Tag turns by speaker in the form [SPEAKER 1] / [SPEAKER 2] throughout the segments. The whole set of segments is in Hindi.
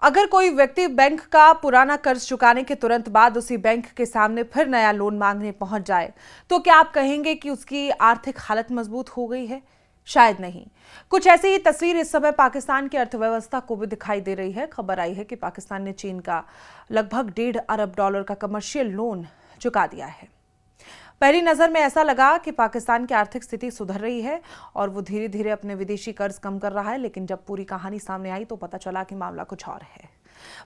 [SPEAKER 1] अगर कोई व्यक्ति बैंक का पुराना कर्ज चुकाने के तुरंत बाद उसी बैंक के सामने फिर नया लोन मांगने पहुंच जाए, तो क्या आप कहेंगे कि उसकी आर्थिक हालत मजबूत हो गई है? शायद नहीं। कुछ ऐसी ही तस्वीर इस समय पाकिस्तान की अर्थव्यवस्था को भी दिखाई दे रही है। खबर आई है कि पाकिस्तान ने चीन का लगभग $1.5 अरब का कमर्शियल लोन चुका दिया है। पहली नजर में ऐसा लगा कि पाकिस्तान की आर्थिक स्थिति सुधर रही है और वो धीरे धीरे अपने विदेशी कर्ज कम कर रहा है, लेकिन जब पूरी कहानी सामने आई तो पता चला कि मामला कुछ और है।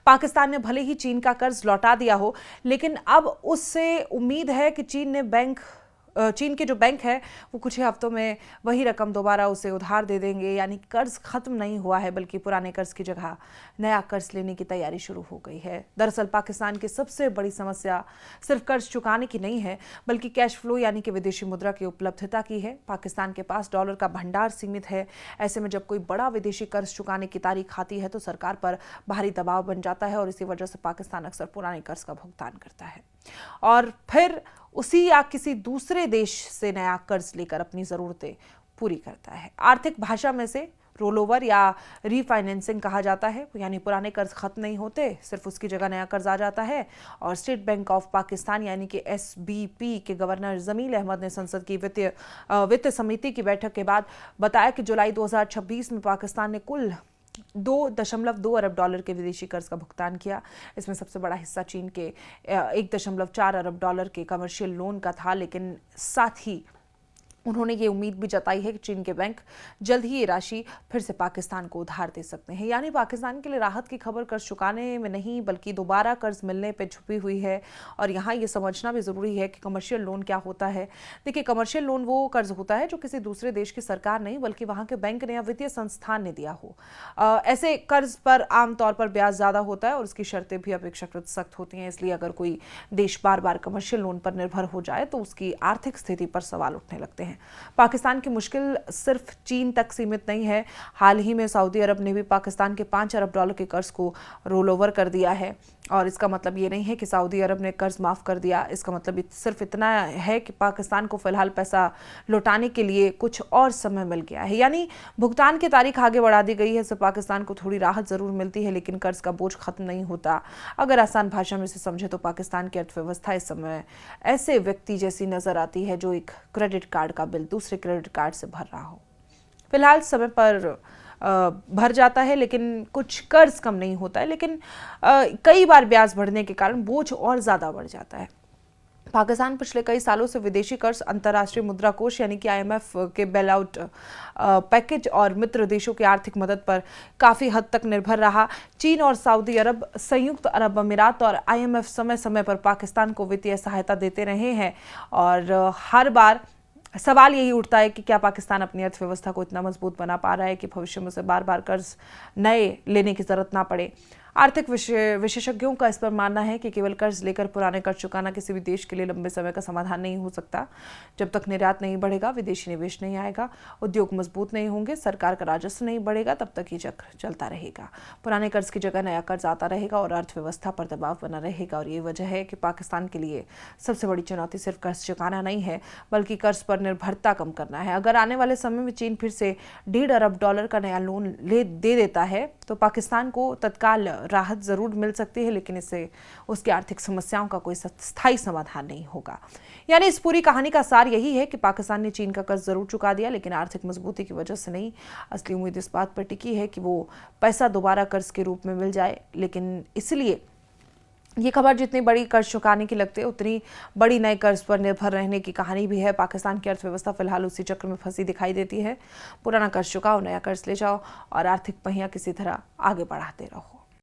[SPEAKER 1] पाकिस्तान ने भले ही चीन का कर्ज लौटा दिया हो, लेकिन अब उससे उम्मीद है कि चीन के जो बैंक है वो कुछ ही हफ्तों में वही रकम दोबारा उसे उधार दे देंगे। यानी कर्ज खत्म नहीं हुआ है, बल्कि पुराने कर्ज की जगह नया कर्ज लेने की तैयारी शुरू हो गई है। दरअसल पाकिस्तान की सबसे बड़ी समस्या सिर्फ कर्ज चुकाने की नहीं है, बल्कि कैश फ्लो यानी कि विदेशी मुद्रा की उपलब्धता की है। पाकिस्तान के पास डॉलर का भंडार सीमित है। ऐसे में जब कोई बड़ा विदेशी कर्ज चुकाने की तारीख आती है तो सरकार पर भारी दबाव बन जाता है और इसी वजह से पाकिस्तान अक्सर पुराने कर्ज का भुगतान करता है और फिर उसी या किसी दूसरे देश से नया कर्ज लेकर अपनी जरूरतें पूरी करता है। आर्थिक भाषा में से रोल ओवर या रीफाइनेंसिंग कहा जाता है। यानी पुराने कर्ज खत्म नहीं होते, सिर्फ उसकी जगह नया कर्ज आ जाता है। और स्टेट बैंक ऑफ पाकिस्तान यानी कि SBP के गवर्नर जमील अहमद ने संसद की वित्त समिति की बैठक के बाद बताया कि जुलाई 2026 में पाकिस्तान ने कुल $2.2 अरब के विदेशी कर्ज का भुगतान किया। इसमें सबसे बड़ा हिस्सा चीन के $1.4 अरब के कमर्शियल लोन का था, लेकिन साथ ही उन्होंने ये उम्मीद भी जताई है कि चीन के बैंक जल्द ही ये राशि फिर से पाकिस्तान को उधार दे सकते हैं। यानी पाकिस्तान के लिए राहत की खबर कर्ज चुकाने में नहीं, बल्कि दोबारा कर्ज मिलने पे छुपी हुई है। और यहाँ ये समझना भी ज़रूरी है कि कमर्शियल लोन क्या होता है। देखिए, कमर्शियल लोन वो कर्ज होता है जो किसी दूसरे देश की सरकार नहीं, बल्कि वहाँ के बैंक ने या वित्तीय संस्थान ने दिया हो। ऐसे कर्ज पर आमतौर पर ब्याज ज़्यादा होता है और उसकी शर्तें भी अपेक्षाकृत सख्त होती हैं। इसलिए अगर कोई देश बार बार कमर्शियल लोन पर निर्भर हो जाए तो उसकी आर्थिक स्थिति पर सवाल उठने लगते हैं। पाकिस्तान की मुश्किल सिर्फ चीन तक सीमित नहीं है। हाल ही में सऊदी अरब ने भी पाकिस्तान के $5 अरब के कर्ज को रोल ओवर कर दिया है। और इसका मतलब ये नहीं है कि सऊदी अरब ने कर्ज माफ कर दिया। इसका मतलब सिर्फ इतना है कि पाकिस्तान को फिलहाल पैसा लौटाने के लिए कुछ और समय मिल गया है। यानी भुगतान की तारीख आगे बढ़ा दी गई है। इससे पाकिस्तान को थोड़ी राहत जरूर मिलती है, लेकिन कर्ज का बोझ खत्म नहीं होता। अगर आसान भाषा में इसे समझे तो पाकिस्तान की अर्थव्यवस्था इस समय ऐसे व्यक्ति जैसी नजर आती है जो एक क्रेडिट कार्ड का बिल दूसरे क्रेडिट कार्ड से भर रहा हो। फिलहाल समय पर भर जाता है, लेकिन कुछ कर्ज कम नहीं होता है, लेकिन कई बार ब्याज बढ़ने के कारण बोझ और ज्यादा बढ़ जाता है। पाकिस्तान पिछले कई सालों से विदेशी कर्ज, अंतर्राष्ट्रीय मुद्रा कोष यानी कि IMF के बेल आउट पैकेज और मित्र देशों की आर्थिक मदद पर काफी हद तक निर्भर रहा। चीन और सऊदी अरब, संयुक्त अरब अमीरात और IMF समय समय पर पाकिस्तान को वित्तीय सहायता देते रहे हैं और हर बार सवाल यही उठता है कि क्या पाकिस्तान अपनी अर्थव्यवस्था को इतना मजबूत बना पा रहा है कि भविष्य में से बार बार कर्ज नए लेने की जरूरत ना पड़े। आर्थिक विशेषज्ञों का इस पर मानना है कि केवल कर्ज लेकर पुराने कर्ज चुकाना किसी भी देश के लिए लंबे समय का समाधान नहीं हो सकता। जब तक निर्यात नहीं बढ़ेगा, विदेशी निवेश नहीं आएगा, उद्योग मजबूत नहीं होंगे, सरकार का राजस्व नहीं बढ़ेगा, तब तक ये चक्र चलता रहेगा। पुराने कर्ज की जगह नया कर्ज आता रहेगा और अर्थव्यवस्था पर दबाव बना रहेगा। और ये वजह है कि पाकिस्तान के लिए सबसे बड़ी चुनौती सिर्फ कर्ज चुकाना नहीं है, बल्कि कर्ज पर निर्भरता कम करना है। अगर आने वाले समय में चीन फिर से $1.5 अरब का नया लोन दे देता है तो पाकिस्तान को तत्काल राहत जरूर मिल सकती है, लेकिन इससे उसकी आर्थिक समस्याओं का कोई स्थायी समाधान नहीं होगा। यानी इस पूरी कहानी का सार यही है कि पाकिस्तान ने चीन का कर्ज जरूर चुका दिया, लेकिन आर्थिक मजबूती की वजह से नहीं। असली उम्मीद इस बात पर टिकी है कि वो पैसा दोबारा कर्ज के रूप में मिल जाए। लेकिन इसलिए ये खबर जितनी बड़ी कर्ज चुकाने की लगती है, उतनी बड़ी नए कर्ज पर निर्भर रहने की कहानी भी है। पाकिस्तान की अर्थव्यवस्था फिलहाल उसी चक्र में फंसी दिखाई देती है। पुराना कर्ज चुकाओ, नया कर्ज ले जाओ और आर्थिक पहिया किसी तरह आगे बढ़ाते रहो।